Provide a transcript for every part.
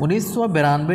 1892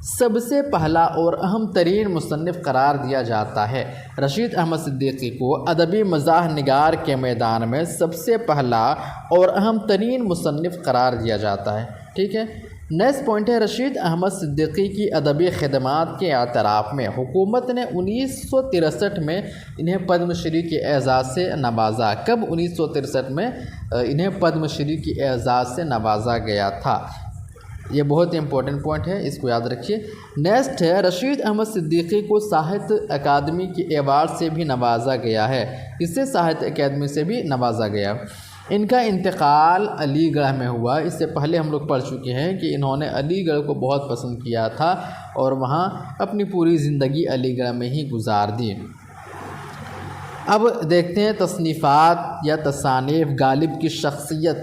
سب سے پہلا اور اہم ترین مصنف قرار دیا جاتا ہے۔ رشید احمد صدیقی کو ادبی مزاح نگار کے میدان میں سب سے پہلا اور اہم ترین مصنف قرار دیا جاتا ہے، ٹھیک ہے۔ نیکسٹ پوائنٹ ہے رشید احمد صدیقی کی ادبی خدمات کے اعتراف میں حکومت نے 1963 میں انہیں پدم شری کے اعزاز سے نوازا۔ کب 1963 میں انہیں پدم شری کے اعزاز سے نوازا گیا تھا؟ یہ بہت امپورٹنٹ پوائنٹ ہے، اس کو یاد رکھیے۔ نیکسٹ ہے رشید احمد صدیقی کو ساہتیہ اکادمی کے ایوارڈ سے بھی نوازا گیا ہے۔ اس سے ساہتیہ اکادمی سے بھی نوازا گیا۔ ان کا انتقال علی گڑھ میں ہوا۔ اس سے پہلے ہم لوگ پڑھ چکے ہیں کہ انہوں نے علی گڑھ کو بہت پسند کیا تھا اور وہاں اپنی پوری زندگی علی گڑھ میں ہی گزار دی۔ اب دیکھتے ہیں تصنیفات یا تصانیف غالب کی شخصیت،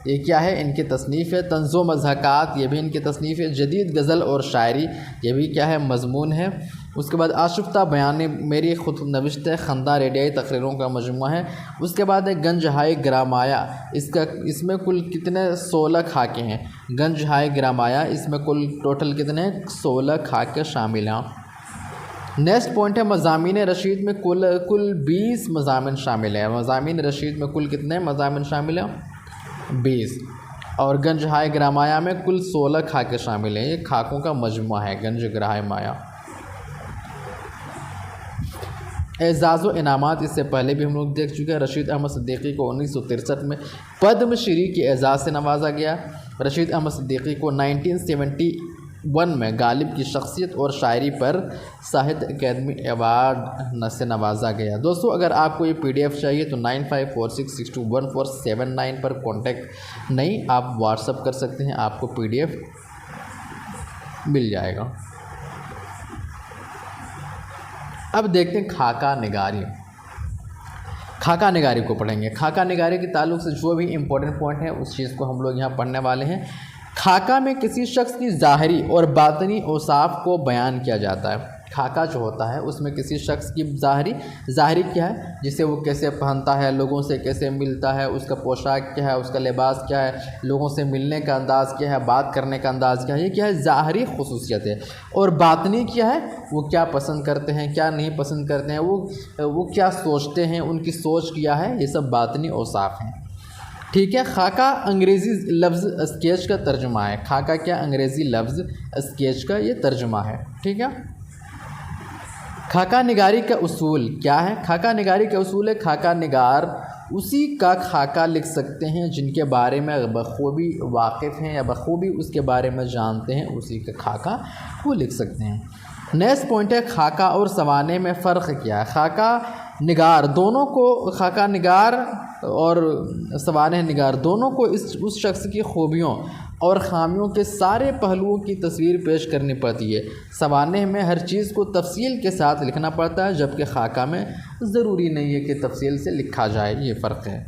یہ کیا ہے؟ ان کی تصنیف ہے۔ طنز و مضحکات، یہ بھی ان کی تصنیف ہے۔ جدید غزل اور شاعری، یہ بھی کیا ہے؟ مضمون ہے۔ اس کے بعد آشفتہ بیان میری خود نوشت خندہ ریڈیائی تقریروں کا مجموعہ ہے۔ اس کے بعد ہے گنج ہائی گرامایا، اس میں کل کتنے 16 خاکے ہیں۔ گنج ہائی گرامایا، اس میں کل ٹوٹل کتنے ہیں؟ 16 خاکے شامل ہیں۔ نیکسٹ پوائنٹ ہے مضامین رشید میں کل 20 مضامین شامل ہیں۔ مضامین رشید میں کل کتنے مضامین شامل ہیں؟ 20۔ اور گنج ہائی گرامایا میں کل 16 خاکے شامل ہیں۔ یہ خاکوں کا مجموعہ ہے گنج گرامایا۔ اعزاز و انعامات، اس سے پہلے بھی ہم لوگ دیکھ چکے ہیں۔ رشید احمد صدیقی کو 1963 میں پدم شری کے اعزاز سے نوازا گیا۔ رشید احمد صدیقی کو 1971 میں غالب کی شخصیت اور شاعری پر ساہتیہ اکادمی ایوارڈ سے نوازا گیا۔ دوستو اگر آپ کو یہ PDF چاہیے تو 9546621479 پر کانٹیکٹ نہیں، آپ واٹس اپ کر سکتے ہیں، آپ کو PDF مل جائے گا۔ اب دیکھتے ہیں خاکہ نگاری۔ خاکہ نگاری کو پڑھیں گے۔ خاکہ نگاری کے تعلق سے جو بھی امپورٹنٹ پوائنٹ ہے اس چیز کو ہم لوگ یہاں پڑھنے والے ہیں۔ خاکہ میں کسی شخص کی ظاہری اور باطنی اوصاف کو بیان کیا جاتا ہے۔ خاکہ جو ہوتا ہے اس میں کسی شخص کی ظاہری کیا ہے، جسے وہ کیسے پہنتا ہے، لوگوں سے کیسے ملتا ہے، اس کا پوشاک کیا ہے، اس کا لباس کیا ہے، لوگوں سے ملنے کا انداز کیا ہے، بات کرنے کا انداز کیا ہے، یہ کیا ہے؟ ظاہری خصوصیت ہے۔ اور باطنی کیا ہے؟ وہ کیا پسند کرتے ہیں، کیا نہیں پسند کرتے ہیں، وہ کیا سوچتے ہیں، ان کی سوچ کیا ہے، یہ سب باطنی اوصاف ہیں، ٹھیک ہے۔ خاکہ انگریزی لفظ اسکیچ کا ترجمہ ہے۔ خاکہ کیا؟ انگریزی لفظ اسکیچ کا یہ ترجمہ ہے، ٹھیک ہے۔ خاکہ نگاری کا اصول کیا ہے؟ خاکہ نگاری کا اصول ہے خاکہ نگار اسی کا خاکہ لکھ سکتے ہیں جن کے بارے میں بخوبی واقف ہیں یا بخوبی اس کے بارے میں جانتے ہیں، اسی کا خاکہ وہ لکھ سکتے ہیں۔ نیکسٹ پوائنٹ ہے خاکہ اور سوانح میں فرق کیا ہے؟ خاکہ نگار دونوں کو، خاکہ نگار اور سوانح نگار دونوں کو اس شخص کی خوبیوں اور خامیوں کے سارے پہلوؤں کی تصویر پیش کرنی پڑتی ہے۔ سوانح میں ہر چیز کو تفصیل کے ساتھ لکھنا پڑتا ہے، جبکہ خاکہ میں ضروری نہیں ہے کہ تفصیل سے لکھا جائے، یہ فرق ہے۔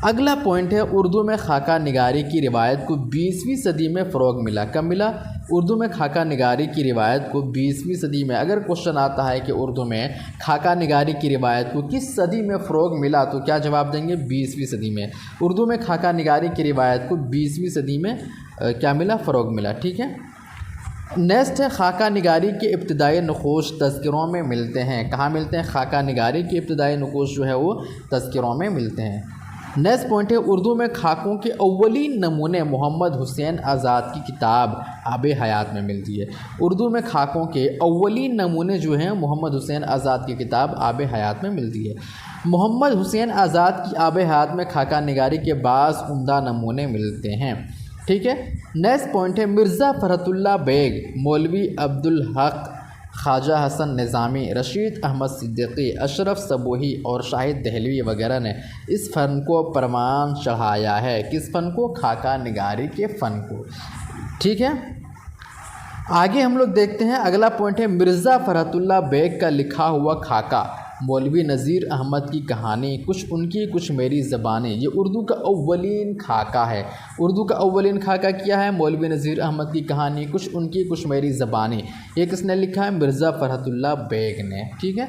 اگلا پوائنٹ ہے اردو میں خاکہ نگاری کی روایت کو 20ویں صدی میں فروغ ملا۔ کب ملا؟ اردو میں خاکہ نگاری کی روایت کو 20ویں صدی میں۔ اگر کوشچن آتا ہے کہ اردو میں خاکہ نگاری کی روایت کو کس صدی میں فروغ ملا تو کیا جواب دیں گے؟ 20ویں صدی میں۔ اردو میں خاکہ نگاری کی روایت کو 20ویں صدی میں کیا ملا؟ فروغ ملا، ٹھیک ہے۔ نیکسٹ ہے خاکہ نگاری کے ابتدائی نقوش تذکروں میں ملتے ہیں۔ کہاں ملتے ہیں؟ خاکہ نگاری کے ابتدائی نقوش جو ہے وہ تذکروں میں ملتے ہیں۔ نیکسٹ پوائنٹ ہے اردو میں خاکوں کے اولین نمونے محمد حسین آزاد کی کتاب آب حیات میں ملتی ہے۔ اردو میں خاکوں کے اولین نمونے جو ہیں محمد حسین آزاد کی کتاب آب حیات میں ملتی ہے۔ محمد حسین آزاد کی آب حیات میں خاکہ نگاری کے بعض عمدہ نمونے ملتے ہیں، ٹھیک ہے۔ نیکسٹ پوائنٹ ہے مرزا فرحت اللہ بیگ، مولوی عبدالحق، خواجہ حسن نظامی، رشید احمد صدیقی، اشرف صبوحی اور شاہد دہلوی وغیرہ نے اس فن کو پروان چڑھایا ہے۔ کس فن کو؟ خاکہ نگاری کے فن کو، ٹھیک ہے۔ آگے ہم لوگ دیکھتے ہیں اگلا پوائنٹ ہے مرزا فرحت اللہ بیگ کا لکھا ہوا خاکہ، مولوی نذیر احمد کی کہانی، کچھ ان کی کچھ میری زبانیں، یہ اردو کا اولین خاکہ ہے۔ اردو کا اولین خاکہ کیا ہے؟ مولوی نذیر احمد کی کہانی، کچھ ان کی کچھ میری زبانیں۔ یہ کس نے لکھا ہے؟ مرزا فرحت اللہ بیگ نے، ٹھیک ہے۔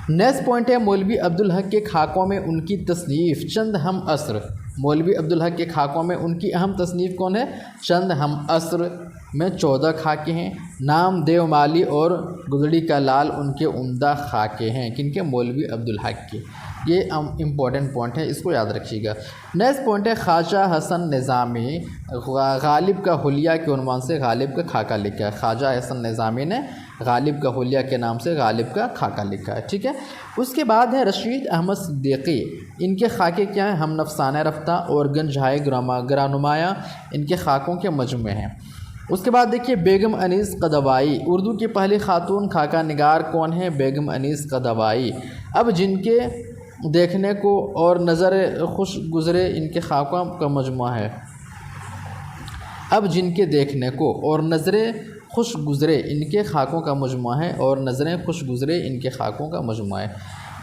نیکسٹ پوائنٹ ہے مولوی عبدالحق کے خاکوں میں ان کی تصنیف چند ہم عصر مولوی عبدالحق کے خاکوں میں ان کی اہم تصنیف کون ہے؟ چند ہم عصر میں 14 خاکے ہیں۔ نام دیو مالی اور گدڑی کا لال ان کے عمدہ خاکے ہیں۔ کن کے؟ مولوی عبدالحق کے۔ یہ امپورٹنٹ پوائنٹ ہے، اس کو یاد رکھیے گا۔ نیکسٹ پوائنٹ ہے خواجہ حسن نظامی غالب کا حلیہ کے عنوان سے غالب کا خاکہ لکھا ہے۔ خواجہ حسن نظامی نے غالب کا حلیہ کے نام سے غالب کا خاکہ لکھا ہے، ٹھیک ہے۔ اس کے بعد ہے رشید احمد صدیقی، ان کے خاکے کیا ہیں؟ ہم نفسانہ رفتہ اور گنجہائے گرانمایاں ان کے خاکوں کے مجموعے ہیں۔ اس کے بعد دیکھیے بیگم انیس قدوائی، اردو کی پہلی خاتون خاکہ نگار کون ہے؟ بیگم انیس قدوائی۔ اب جن کے دیکھنے کو اور نظر خوش گزرے ان کے خاکوں کا مجموعہ ہے۔ اب جن کے دیکھنے کو اور نظریں خوش گزرے ان کے خاکوں کا مجموعہ ہے، اور نظریں خوش گزرے ان کے خاکوں کا مجموعہ ہے،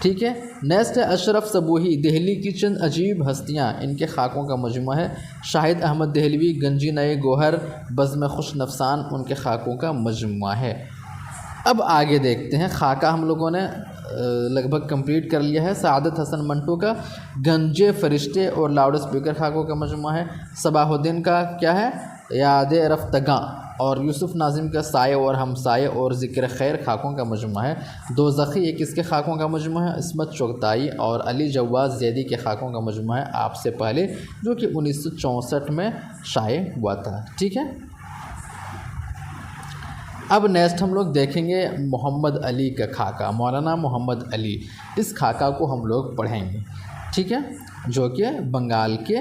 ٹھیک ہے۔ نیکسٹ ہے اشرف صبوحی، دہلی کی چند عجیب ہستیاں ان کے خاکوں کا مجموعہ ہے۔ شاہد احمد دہلوی، گنجی نئے گوہر، بزم خوش نفسان ان کے خاکوں کا مجموعہ ہے۔ اب آگے دیکھتے ہیں، خاکہ ہم لوگوں نے لگ بھگ کمپلیٹ کر لیا ہے۔ سعادت حسن منٹو کا گنجے فرشتے اور لاؤڈ اسپیکر خاکوں کا مجموعہ ہے۔ صباح الدین کا کیا ہے؟ یاد رفتگاں، اور یوسف ناظم کا سائے اور ہمسائے اور ذکر خیر خاکوں کا مجموعہ ہے۔ دوزخی ایک اس کے خاکوں کا مجموعہ ہے۔ عصمت چغتائی اور علی جواز زیدی کے خاکوں کا مجموعہ ہے آپ سے پہلے، جو کہ 1964 میں شائع ہوا تھا، ٹھیک ہے۔ اب نیکسٹ ہم لوگ دیکھیں گے محمد علی کا خاکہ، مولانا محمد علی، اس خاکہ کو ہم لوگ پڑھیں گے، ٹھیک ہے، جو کہ بنگال کے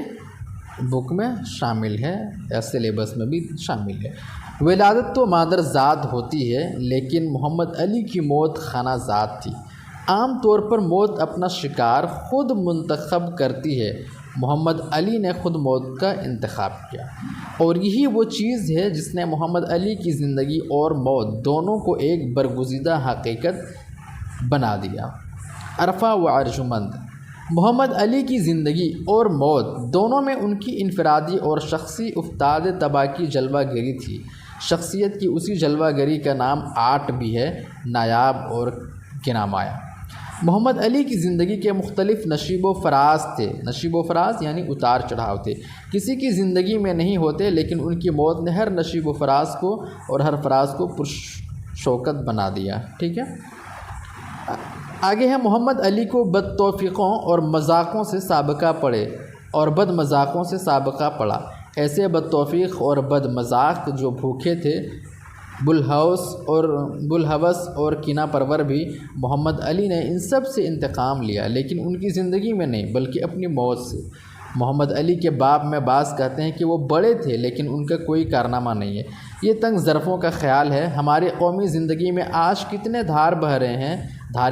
بک میں شامل ہے یا سلیبس میں بھی شامل ہے۔ ولادت تو مادر ذات ہوتی ہے، لیکن محمد علی کی موت خانہ ذات تھی۔ عام طور پر موت اپنا شکار خود منتخب کرتی ہے، محمد علی نے خود موت کا انتخاب کیا، اور یہی وہ چیز ہے جس نے محمد علی کی زندگی اور موت دونوں کو ایک برگزیدہ حقیقت بنا دیا۔ عرفہ و ارجمند، محمد علی کی زندگی اور موت دونوں میں ان کی انفرادی اور شخصی افتاد طبع کی جلوہ گری تھی۔ شخصیت کی اسی جلوہ گری کا نام آرٹ بھی ہے، نایاب اور گنامایا۔ محمد علی کی زندگی کے مختلف نشیب و فراز تھے، نشیب و فراز یعنی اتار چڑھاؤ تھے، کسی کی زندگی میں نہیں ہوتے، لیکن ان کی موت نے ہر نشیب و فراز کو اور ہر فراز کو پرشوکت بنا دیا، ٹھیک ہے۔ آگے ہے محمد علی کو بد توفیقوں اور مذاقوں سے سابقہ پڑے اور بد مذاقوں سے سابقہ پڑا۔ ایسے بد توفیق اور بد مذاق جو بھوکے تھے، بلحوث اور کینہ پرور بھی، محمد علی نے ان سب سے انتقام لیا، لیکن ان کی زندگی میں نہیں بلکہ اپنی موت سے۔ محمد علی کے باب میں بعض کہتے ہیں کہ وہ بڑے تھے لیکن ان کا کوئی کارنامہ نہیں ہے۔ یہ تنگ ظرفوں کا خیال ہے۔ ہماری قومی زندگی میں آج کتنے دھارے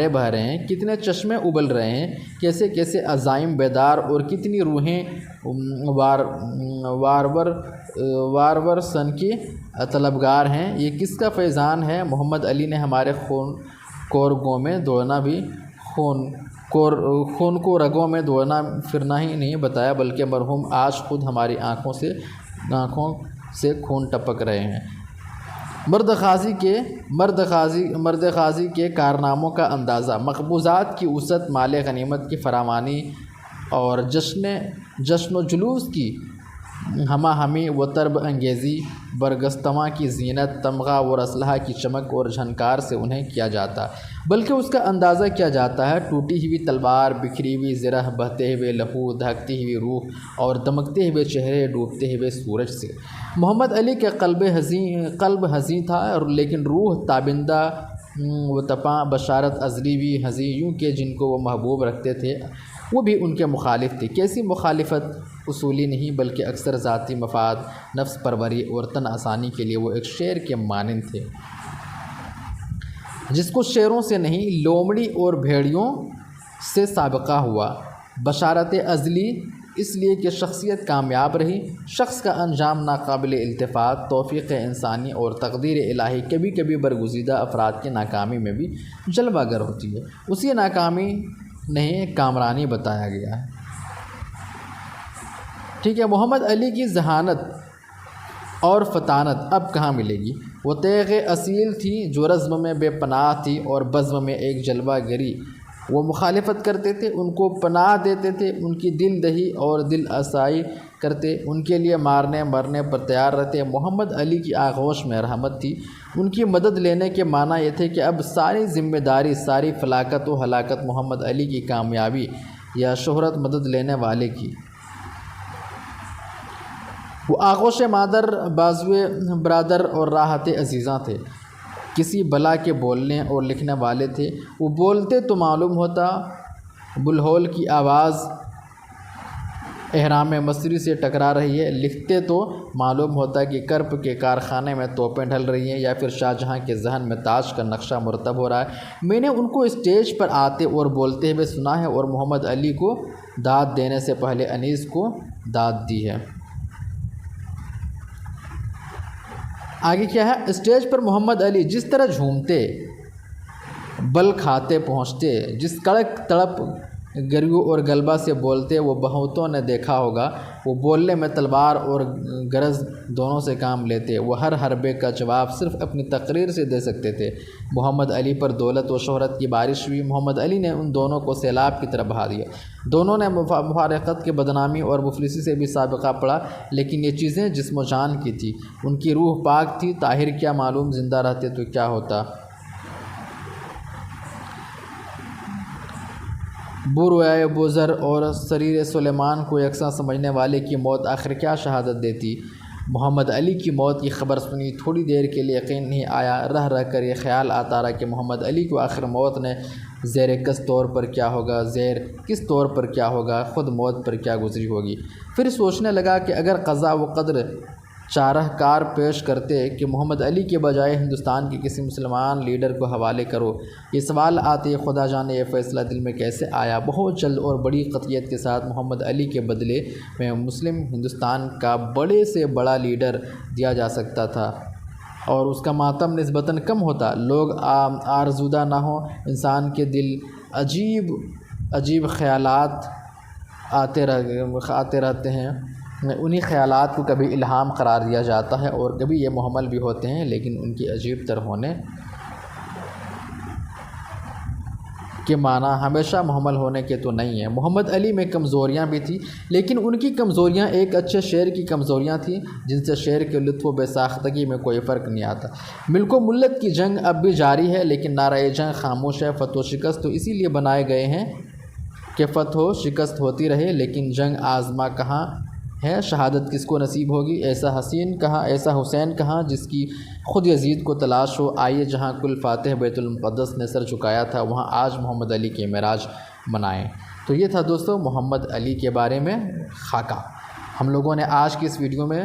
بہہ رہے ہیں، کتنے چشمے ابل رہے ہیں، کیسے کیسے عزائم بیدار اور کتنی روحیں وارور سن کی طلبگار ہیں۔ یہ کس کا فیضان ہے؟ محمد علی نے ہمارے خون کو رگوں میں دوڑنا پھرنا ہی نہیں بتایا، بلکہ مرحوم آج خود ہماری آنکھوں سے خون ٹپک رہے ہیں۔ مرد غازی کے کارناموں کا اندازہ، مقبوضات کی وسعت، مال غنیمت کی فراوانی اور جشن و جلوس کی ہمہ ہمی و طرب انگیزی، برگستواں کی زینت، تمغہ اور اسلحہ کی چمک اور جھنکار سے انہیں کیا جاتا، بلکہ اس کا اندازہ کیا جاتا ہے ٹوٹی ہوئی تلوار، بکھری ہوئی زرہ، بہتے ہوئے لہو، دھکتی ہوئی روح اور دمکتے ہوئے چہرے، ڈوبتے ہوئے سورج سے۔ محمد علی کا قلب حزین تھا، لیکن روح تابندہ و تپاں۔ بشارت ازلی بھی حزین، یوں کہ جن کو وہ محبوب رکھتے تھے وہ بھی ان کے مخالف تھے۔ کیسی مخالفت؟ اصولی نہیں بلکہ اکثر ذاتی مفاد، نفس پروری اور تن آسانی کے لیے وہ ایک شیر کے مانند تھے، جس کو شیروں سے نہیں لومڑی اور بھیڑیوں سے سابقہ ہوا۔ بشارت ازلی اس لیے کہ شخصیت کامیاب رہی، شخص کا انجام ناقابل التفات، توفیق انسانی اور تقدیر الہی کبھی کبھی برگزیدہ افراد کی ناکامی میں بھی جلوہ گر ہوتی ہے، اسی ناکامی نہیں کامرانی بتایا گیا ہے، ٹھیک ہے۔ محمد علی کی ذہانت اور فطانت اب کہاں ملے گی؟ وہ تیغ اصیل تھی جو رزم میں بے پناہ تھی اور بزم میں ایک جلوہ گری وہ مخالفت کرتے تھے، ان کو پناہ دیتے تھے، ان کی دل دہی اور دل آسائی کرتے، ان کے لیے مارنے مرنے پر تیار رہتے۔ محمد علی کی آغوش میں رحمت تھی۔ ان کی مدد لینے کے معنی یہ تھے کہ اب ساری ذمہ داری، ساری فلاکت و ہلاکت محمد علی کی کامیابی یا شہرت مدد لینے والے کی۔ وہ آغوش مادر، بازوئے برادر اور راحت عزیزاں تھے۔ کسی بلا کے بولنے اور لکھنے والے تھے۔ وہ بولتے تو معلوم ہوتا بلہول کی آواز احرام مصری سے ٹکرا رہی ہے، لکھتے تو معلوم ہوتا کہ کرب کے کارخانے میں توپیں ڈھل رہی ہیں یا پھر شاہجہاں کے ذہن میں تاج کا نقشہ مرتب ہو رہا ہے۔ میں نے ان کو اسٹیج پر آتے اور بولتے ہوئے سنا ہے اور محمد علی کو داد دینے سے پہلے انیس کو داد دی ہے۔ آگے کیا ہے؟ اسٹیج پر محمد علی جس طرح جھومتے، بل کھاتے پہنچتے، جس کڑک تڑپ گریو اور غلبہ سے بولتے، وہ بہتوں نے دیکھا ہوگا۔ وہ بولنے میں تلوار اور گرز دونوں سے کام لیتے۔ وہ ہر حربے کا جواب صرف اپنی تقریر سے دے سکتے تھے۔ محمد علی پر دولت و شہرت کی بارش ہوئی۔ محمد علی نے ان دونوں کو سیلاب کی طرح بہا دیا۔ دونوں نے مفارقت کے بدنامی اور مفلسی سے بھی سابقہ پڑا، لیکن یہ چیزیں جسم و جان کی تھی۔ ان کی روح پاک تھی۔ طاہر کیا معلوم زندہ رہتے تو کیا ہوتا۔ بوروائے بوذر اور سریر سلیمان کو یکساں سمجھنے والے کی موت آخر کیا شہادت دیتی۔ محمد علی کی موت کی خبر سنی، تھوڑی دیر کے لیے یقین نہیں آیا۔ رہ رہ کر یہ خیال آتا رہا کہ محمد علی کو آخر موت نے زیر کس طور پر کیا ہوگا، زیر کس طور پر کیا ہوگا، خود موت پر کیا گزری ہوگی۔ پھر سوچنے لگا کہ اگر قضا و قدر چارہ کار پیش کرتے کہ محمد علی کے بجائے ہندوستان کے کسی مسلمان لیڈر کو حوالے کرو، یہ سوال آتے خدا جانے یہ فیصلہ دل میں کیسے آیا۔ بہت جلد اور بڑی قطعیت کے ساتھ محمد علی کے بدلے میں مسلم ہندوستان کا بڑے سے بڑا لیڈر دیا جا سکتا تھا اور اس کا ماتم نسبتاً کم ہوتا۔ لوگ آرزودہ نہ ہوں، انسان کے دل عجیب خیالات آتے رہتے ہیں۔ انہی خیالات کو کبھی الہام قرار دیا جاتا ہے اور کبھی یہ محمل بھی ہوتے ہیں، لیکن ان کی عجیب تر ہونے کے معنی ہمیشہ محمل ہونے کے تو نہیں ہیں۔ محمد علی میں کمزوریاں بھی تھیں، لیکن ان کی کمزوریاں ایک اچھے شعر کی کمزوریاں تھیں، جن سے شعر کے لطف و بے ساختگی میں کوئی فرق نہیں آتا۔ ملک و ملت کی جنگ اب بھی جاری ہے، لیکن نعرہ جنگ خاموش ہے۔ فتح و شکست تو اسی لیے بنائے گئے ہیں کہ فتح و شکست ہوتی رہے، لیکن جنگ آزما کہاں ہے، شہادت کس کو نصیب ہوگی۔ ایسا حسین کہاں جس کی خود یزید کو تلاش ہو۔ آئیے جہاں کل فاتح بیت المقدس نے سر جھکایا تھا، وہاں آج محمد علی کے معراج منائیں۔ تو یہ تھا دوستو محمد علی کے بارے میں خاکہ۔ ہم لوگوں نے آج کی اس ویڈیو میں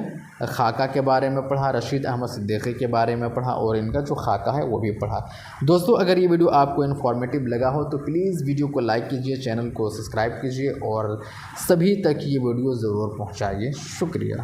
خاکہ کے بارے میں پڑھا، رشید احمد صدیقی کے بارے میں پڑھا اور ان کا جو خاکہ ہے وہ بھی پڑھا۔ دوستو اگر یہ ویڈیو آپ کو انفارمیٹیو لگا ہو تو پلیز ویڈیو کو لائک کیجئے، چینل کو سبسکرائب کیجئے اور سبھی تک یہ ویڈیو ضرور پہنچائیے۔ شکریہ۔